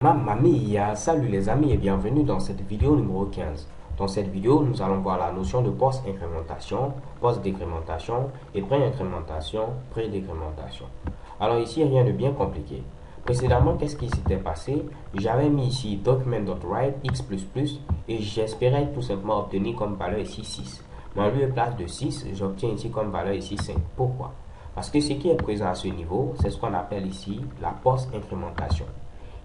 Mamma mia, salut les amis et bienvenue dans cette vidéo numéro 15. Dans cette vidéo, nous allons voir la notion de post-incrémentation, post-décrémentation et pré-incrémentation, pré-décrémentation. Alors ici, rien de bien compliqué. Précédemment, qu'est-ce qui s'était passé? J'avais mis ici document.write x++ et j'espérais tout simplement obtenir comme valeur ici 6. Mais en lieu et place de 6, j'obtiens ici comme valeur ici 5. Pourquoi? Parce que ce qui est présent à ce niveau, c'est ce qu'on appelle ici la post-incrémentation.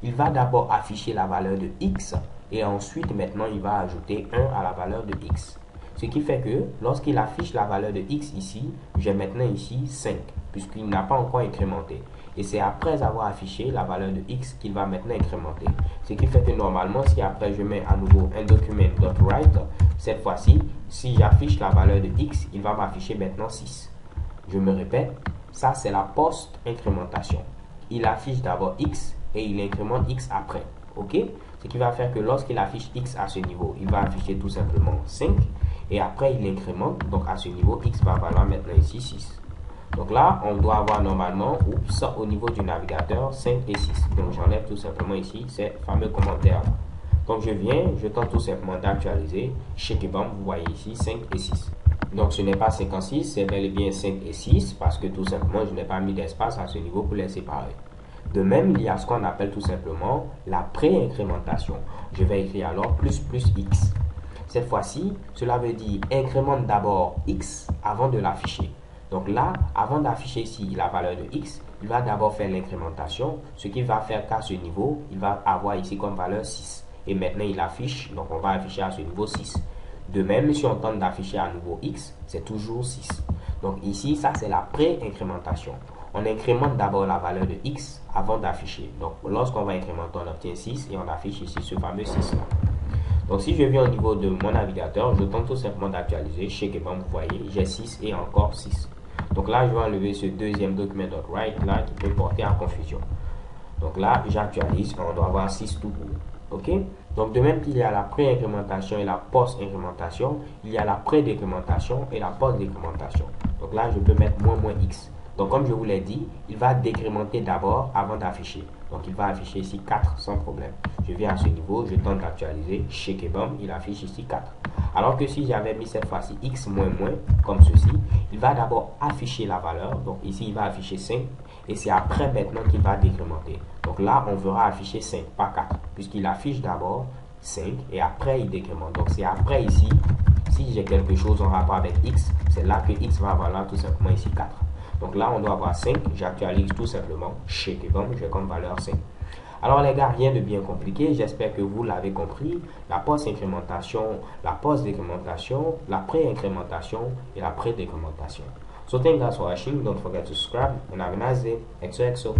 Il va d'abord afficher la valeur de x et ensuite maintenant il va ajouter 1 à la valeur de x. Ce qui fait que lorsqu'il affiche la valeur de x ici, j'ai maintenant ici 5 puisqu'il n'a pas encore incrémenté. Et c'est après avoir affiché la valeur de x qu'il va maintenant incrémenter. Ce qui fait que normalement si après je mets à nouveau un document.write, cette fois-ci, si j'affiche la valeur de x, il va m'afficher maintenant 6. Je me répète, ça c'est la post-incrémentation. Il affiche d'abord x et il incrémente x après. Ok? Ce qui va faire que lorsqu'il affiche x à ce niveau, il va afficher tout simplement 5 et après il incrémente. Donc à ce niveau, x va valoir maintenant ici 6. Donc là, on doit avoir normalement, au niveau du navigateur, 5 et 6. Donc j'enlève tout simplement ici ces fameux commentaires là. Donc je tente tout simplement d'actualiser. Chez Kebam, vous voyez ici 5 et 6. Donc ce n'est pas 56, c'est bel et bien 5 et 6 parce que tout simplement je n'ai pas mis d'espace à ce niveau pour les séparer. De même, il y a ce qu'on appelle tout simplement la pré-incrémentation. Je vais écrire alors plus x. Cette fois-ci, cela veut dire incrémente d'abord x avant de l'afficher. Donc là, avant d'afficher ici la valeur de x, il va d'abord faire l'incrémentation, ce qui va faire qu'à ce niveau, il va avoir ici comme valeur 6. Et maintenant, il affiche, donc on va afficher à ce niveau 6. De même, si on tente d'afficher à nouveau x, c'est toujours 6. Donc ici, ça c'est la pré-incrémentation. On incrémente d'abord la valeur de x avant d'afficher. Donc lorsqu'on va incrémenter, on obtient 6 et on affiche ici ce fameux 6 là. Donc si je viens au niveau de mon navigateur, je tente tout simplement d'actualiser. Chez Kebam, vous voyez, j'ai 6 et encore 6. Donc là, je vais enlever ce deuxième document.write là qui peut porter à confusion. Donc là, j'actualise, on doit avoir 6 tout court. Ok? Donc de même qu'il y a la pré-incrémentation et la post-incrémentation, il y a la pré-décrémentation et la post-décrémentation. Donc là, je peux mettre moins x. Donc comme je vous l'ai dit, il va décrémenter d'abord avant d'afficher. Donc il va afficher ici 4 sans problème. Je viens à ce niveau, je tente d'actualiser. Chez Kebam, il affiche ici 4. Alors que si j'avais mis cette fois-ci x moins comme ceci, il va d'abord afficher la valeur. Donc ici, il va afficher 5 et c'est après maintenant qu'il va décrémenter. Donc là, on verra afficher 5, pas 4, puisqu'il affiche d'abord 5 et après il décrémente. Donc c'est après ici, si j'ai quelque chose en rapport avec x, c'est là que x va valoir tout simplement ici 4. Donc là, on doit avoir 5, j'actualise tout simplement chez Kebam, j'ai comme valeur 5. Alors les gars, rien de bien compliqué, j'espère que vous l'avez compris. La post-incrémentation, la post-décrémentation, la pré-incrémentation et la pré-décrémentation. So thank you guys for watching, don't forget to subscribe and have a nice day. XOXO.